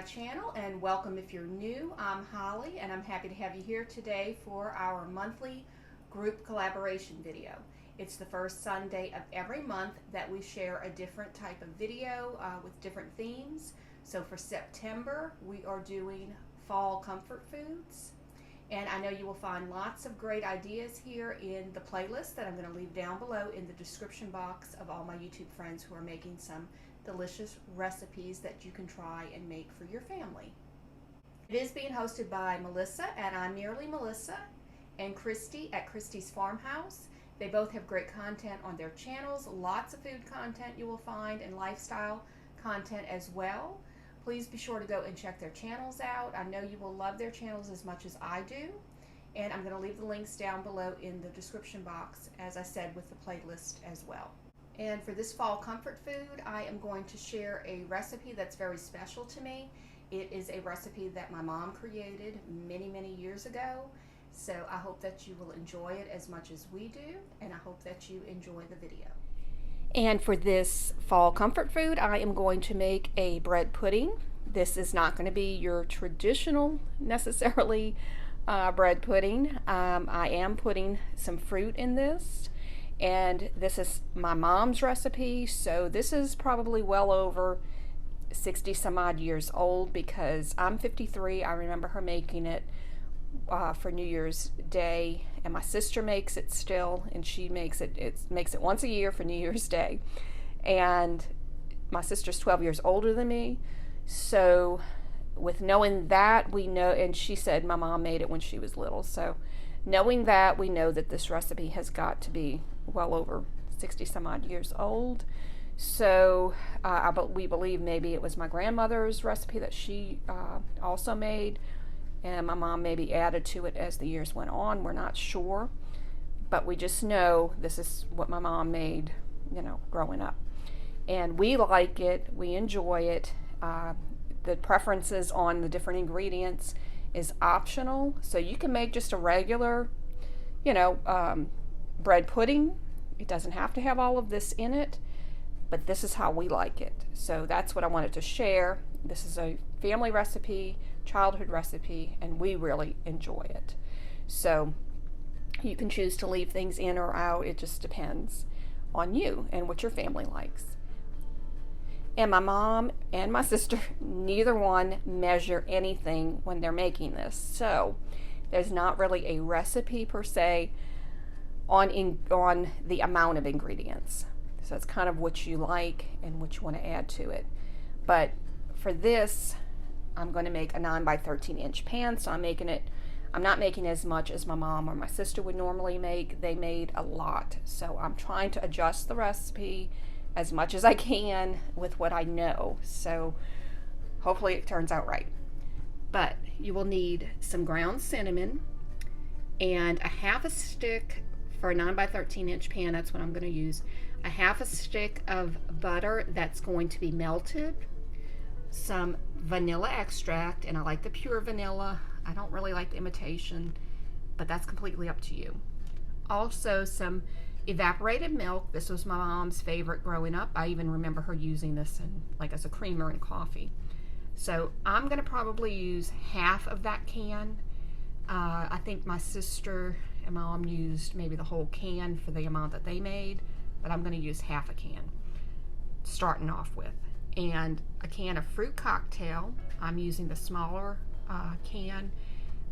my channel, and welcome if you're new. I'm Holly and I'm happy to have you here today for our monthly group collaboration video. It's the first Sunday of every month that we share a different type of video with different themes. So for September we are doing fall comfort foods, and I know you will find lots of great ideas here in the playlist that I'm going to leave down below in the description box of all my YouTube friends who are making some delicious recipes that you can try and make for your family. It is being hosted by Melissa, and I'm Merely Melissa, and Christy at Christy's Farmhouse. They both have great content on their channels, lots of food content you will find, and lifestyle content as well. Please be sure to go and check their channels out. I know you will love their channels as much as I do, and I'm going to leave the links down below in the description box, as I said, with the playlist as well. And for this fall comfort food, I am going to share a recipe that's very special to me. It is a recipe that my mom created many years ago. So I hope that you will enjoy it as much as we do, and I hope that you enjoy the video. And for this fall comfort food, I am going to make a bread pudding. This is not going to be your traditional, necessarily, bread pudding. I am putting some fruit in this. And this is my mom's recipe, so this is probably well over 60 some odd years old, because I'm 53. I remember her making it for New Year's Day, and my sister makes it still, and she makes it once a year for New Year's Day. And my sister's 12 years older than me, so with knowing that, we know, and she said my mom made it when she was little, so knowing that, we know that this recipe has got to be well over 60 some odd years old. So we believe maybe it was my grandmother's recipe that she also made, and my mom maybe added to it as the years went on. We're not sure, but we just know this is what my mom made, growing up. And we like it, we enjoy it. The preferences on the different ingredients is optional, so you can make just a regular, bread pudding. It doesn't have to have all of this in it, but this is how we like it. So that's what I wanted to share. This is a family recipe, childhood recipe, and we really enjoy it. So you can choose to leave things in or out. It just depends on you and what your family likes. And my mom and my sister, neither one measure anything when they're making this. So there's not really a recipe per se on the amount of ingredients. So it's kind of what you like and what you want to add to it. But for this, I'm going to make a 9 by 13 inch pan. So I'm not making as much as my mom or my sister would normally make. They made a lot. So I'm trying to adjust the recipe as much as I can with what I know. So hopefully it turns out right. But you will need some ground cinnamon and a half a stick for a 9 by 13 inch pan. That's what I'm going to use. A half a stick of butter that's going to be melted. Some vanilla extract, and I like the pure vanilla. I don't really like the imitation, but that's completely up to you. Also some evaporated milk. This was my mom's favorite growing up. I even remember her using this as a creamer in coffee. So I'm going to probably use half of that can. I think my sister and mom used maybe the whole can for the amount that they made, but I'm going to use half a can starting off with. And a can of fruit cocktail. I'm using the smaller can.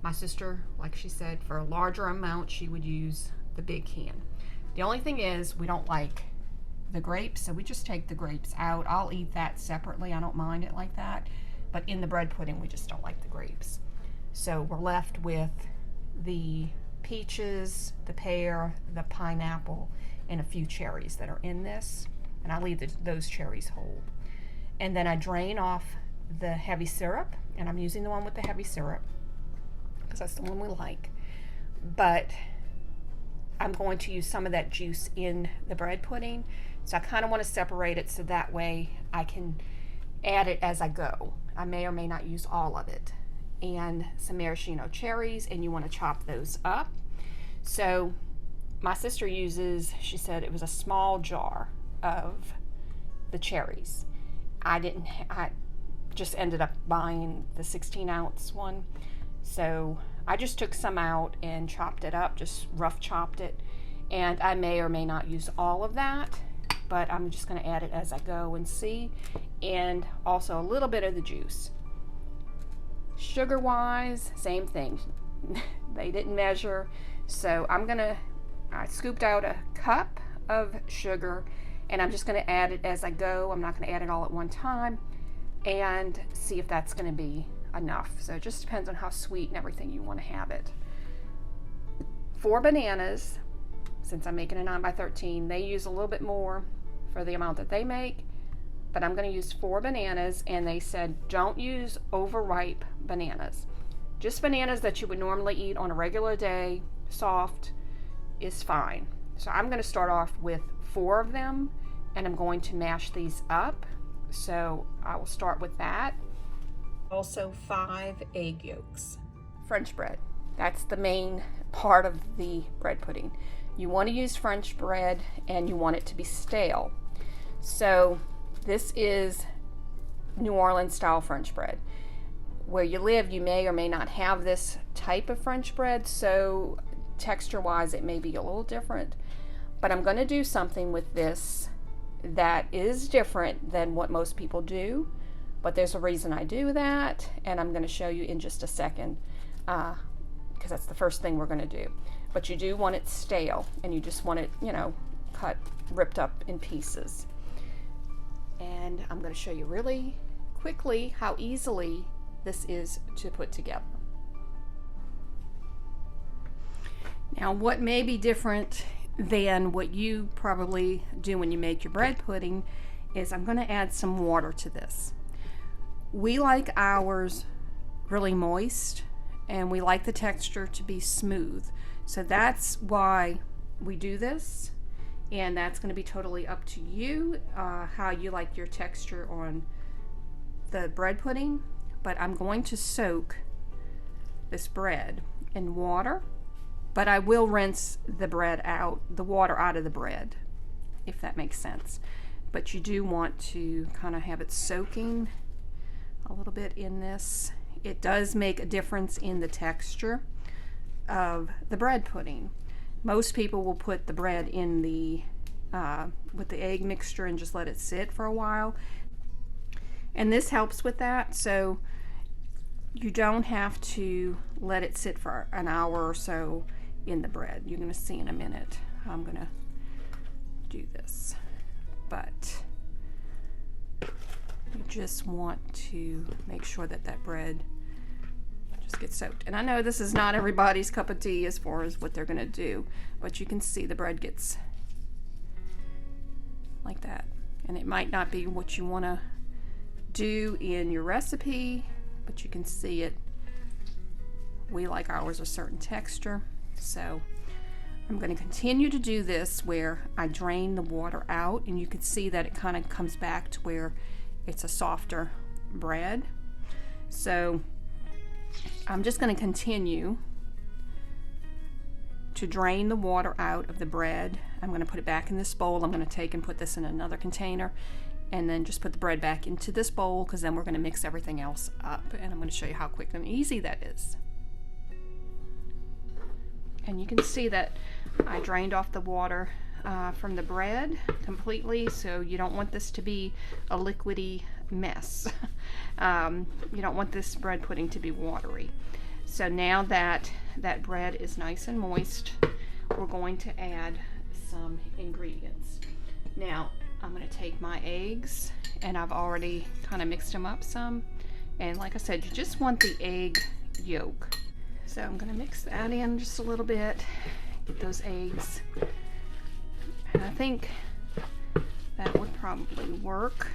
My sister, like she said, for a larger amount she would use the big can. The only thing is we don't like the grapes, so we just take the grapes out. I'll eat that separately. I don't mind it like that. But in the bread pudding, we just don't like the grapes. So we're left with the peaches, the pear, the pineapple, and a few cherries that are in this. And I leave those cherries whole. And then I drain off the heavy syrup, and I'm using the one with the heavy syrup because that's the one we like. But I'm going to use some of that juice in the bread pudding. So I kind of want to separate it so that way I can add it as I go. I may or may not use all of it. And some maraschino cherries, and you want to chop those up. So my sister uses, she said it was a small jar of the cherries. I just ended up buying the 16-ounce one. So I just took some out and chopped it up, just rough chopped it. And I may or may not use all of that, but I'm just going to add it as I go and see. And also a little bit of the juice. Sugar wise, same thing. They didn't measure. So I scooped out a cup of sugar, and I'm just going to add it as I go. I'm not going to add it all at one time, and see if that's going to be enough. So it just depends on how sweet and everything you want to have it. 4 bananas, since I'm making a 9x13, they use a little bit more for the amount that they make, but I'm going to use 4 bananas, and they said don't use overripe bananas. Just bananas that you would normally eat on a regular day, soft, is fine. So I'm going to start off with 4 of them, and I'm going to mash these up. So I will start with that. Also 5 egg yolks. French bread. That's the main part of the bread pudding. You want to use French bread, and you want it to be stale. So this is New Orleans style French bread. Where you live, you may or may not have this type of French bread, so texture wise it may be a little different. But I'm going to do something with this that is different than what most people do, but there's a reason I do that, and I'm going to show you in just a second, because that's the first thing we're going to do. But you do want it stale, and you just want it, ripped up in pieces. And I'm going to show you really quickly how easily this is to put together. Now, what may be different than what you probably do when you make your bread pudding is I'm going to add some water to this. We like ours really moist, and we like the texture to be smooth. So that's why we do this, and that's going to be totally up to you how you like your texture on the bread pudding. But I'm going to soak this bread in water, but I will rinse the water out of the bread, if that makes sense. But you do want to kind of have it soaking a little bit in this. It does make a difference in the texture of the bread pudding. Most people will put the bread in the with the egg mixture and just let it sit for a while. And this helps with that, so you don't have to let it sit for an hour or so in the bread. You're going to see in a minute how I'm going to do this. But you just want to make sure that that bread just gets soaked. And I know this is not everybody's cup of tea as far as what they're going to do, but you can see the bread gets like that. And it might not be what you want to do in your recipe, but you can see it. We like ours a certain texture. So I'm going to continue to do this where I drain the water out, and you can see that it kind of comes back to where it's a softer bread. So I'm just going to continue to drain the water out of the bread. I'm going to put it back in this bowl. I'm going to take and put this in another container, and then just put the bread back into this bowl, because then we're going to mix everything else up, and I'm going to show you how quick and easy that is. And you can see that I drained off the water from the bread completely, so you don't want this to be a liquidy mess. You don't want this bread pudding to be watery. So now that that bread is nice and moist, we're going to add some ingredients. Now I'm going to take my eggs, and I've already kind of mixed them up some, and like I said, you just want the egg yolk. So I'm going to mix that in just a little bit, get those eggs, and I think that would probably work.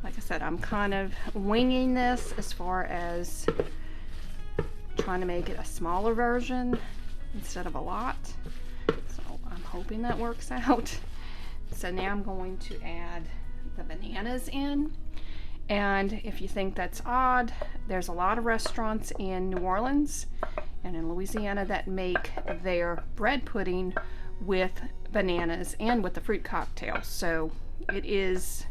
Like I said, I'm kind of winging this as far as trying to make it a smaller version instead of a lot, so I'm hoping that works out. So now I'm going to add the bananas in. And if you think that's odd, there's a lot of restaurants in New Orleans and in Louisiana that make their bread pudding with bananas and with the fruit cocktail. So it is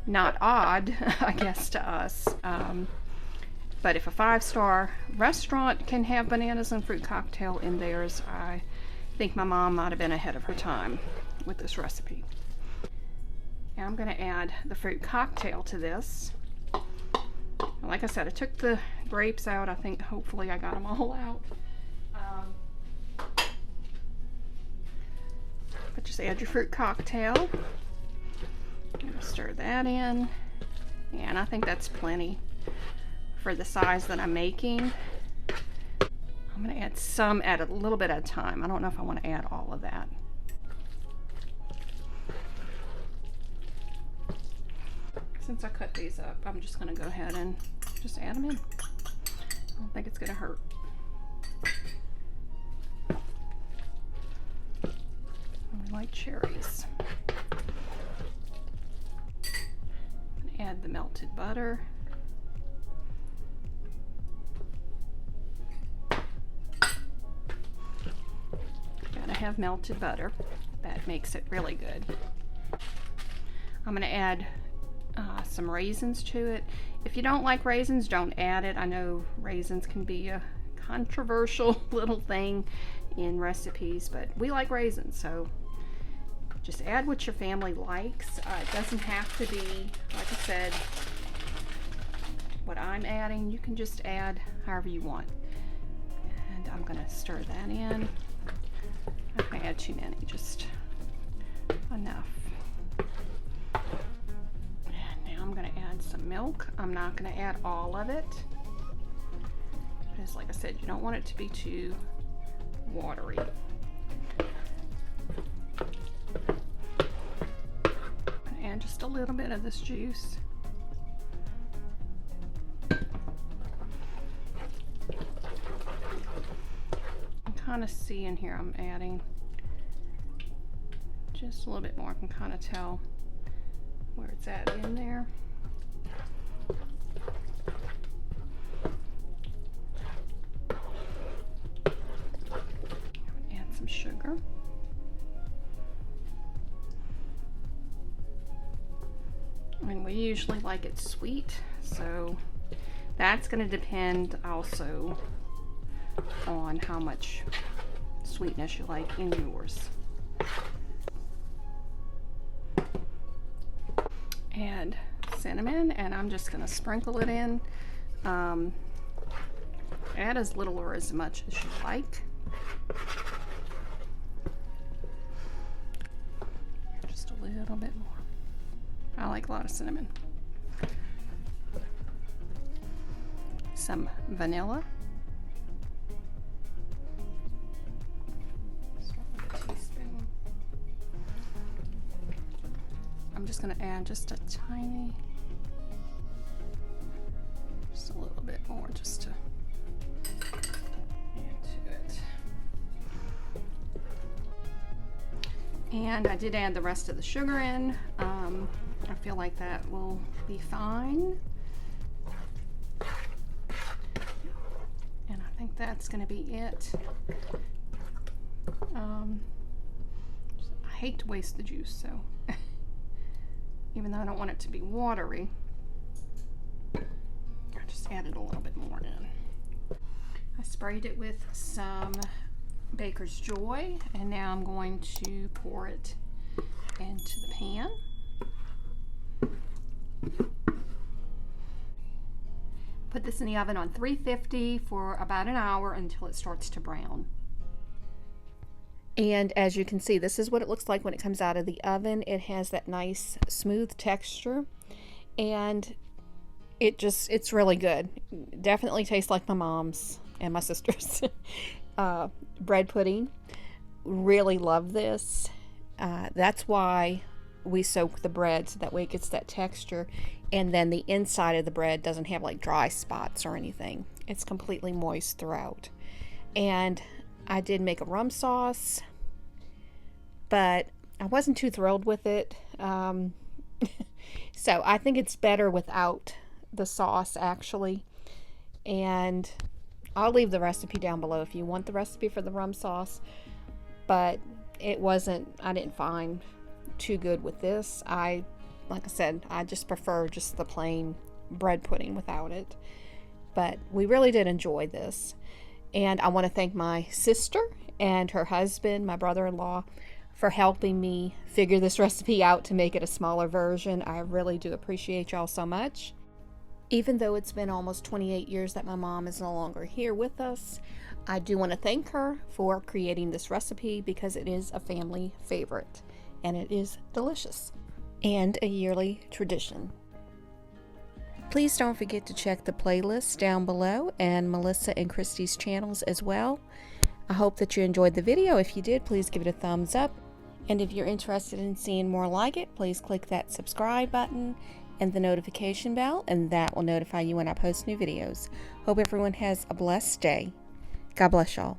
not odd, I guess, to us. But if a 5-star restaurant can have bananas and fruit cocktail in theirs, I think my mom might have been ahead of her time with this recipe. Now I'm going to add the fruit cocktail to this. Like I said, I took the grapes out. I think hopefully I got them all out. But just add your fruit cocktail. I'm going to stir that in. And I think that's plenty for the size that I'm making. I'm going to add some at a little bit at a time. I don't know if I want to add all of that. Since I cut these up, I'm just going to go ahead and just add them in. I don't think it's going to hurt. I like cherries. I'm going to add the melted butter. Gotta have melted butter. That makes it really good. I'm going to add some raisins to it. If you don't like raisins, don't add it. I know raisins can be a controversial little thing in recipes, but we like raisins, so just add what your family likes. It doesn't have to be, like I said, what I'm adding. You can just add however you want. And I'm going to stir that in. I'm not going to add too many, just enough. I'm going to add some milk. I'm not going to add all of it because, like I said, you don't want it to be too watery. And just a little bit of this juice. I'm kind of seeing here I'm adding just a little bit more. I can kind of tell where it's at in there. Add some sugar. And we usually like it sweet, so that's going to depend also on how much sweetness you like in yours. Add cinnamon, and I'm just going to sprinkle it in. Add as little or as much as you like. Just a little bit more. I like a lot of cinnamon. Some vanilla. I'm just going to add just a little bit more just to add to it. And I did add the rest of the sugar in. I feel like that will be fine. And I think that's going to be it. I hate to waste the juice, so even though I don't want it to be watery, I just added a little bit more in. I sprayed it with some Baker's Joy, and now I'm going to pour it into the pan. Put this in the oven on 350 for about an hour until it starts to brown. And as you can see, this is what it looks like when it comes out of the oven. It has that nice smooth texture, and it's really good. Definitely tastes like my mom's and my sister's bread pudding. Really love this. That's why we soak the bread, so that way it gets that texture, and then the inside of the bread doesn't have like dry spots or anything. It's completely moist throughout. And I did make a rum sauce, but I wasn't too thrilled with it. So I think it's better without the sauce, actually. And I'll leave the recipe down below if you want the recipe for the rum sauce. But I didn't find too good with this. I like I said, I just prefer just the plain bread pudding without it. But we really did enjoy this. And I want to thank my sister and her husband, my brother-in-law, for helping me figure this recipe out to make it a smaller version. I really do appreciate y'all so much. Even though it's been almost 28 years that my mom is no longer here with us, I do want to thank her for creating this recipe because it is a family favorite and it is delicious and a yearly tradition. Please don't forget to check the playlist down below and Melissa and Christy's channels as well. I hope that you enjoyed the video. If you did, please give it a thumbs up. And if you're interested in seeing more like it, please click that subscribe button and the notification bell, and that will notify you when I post new videos. Hope everyone has a blessed day. God bless y'all.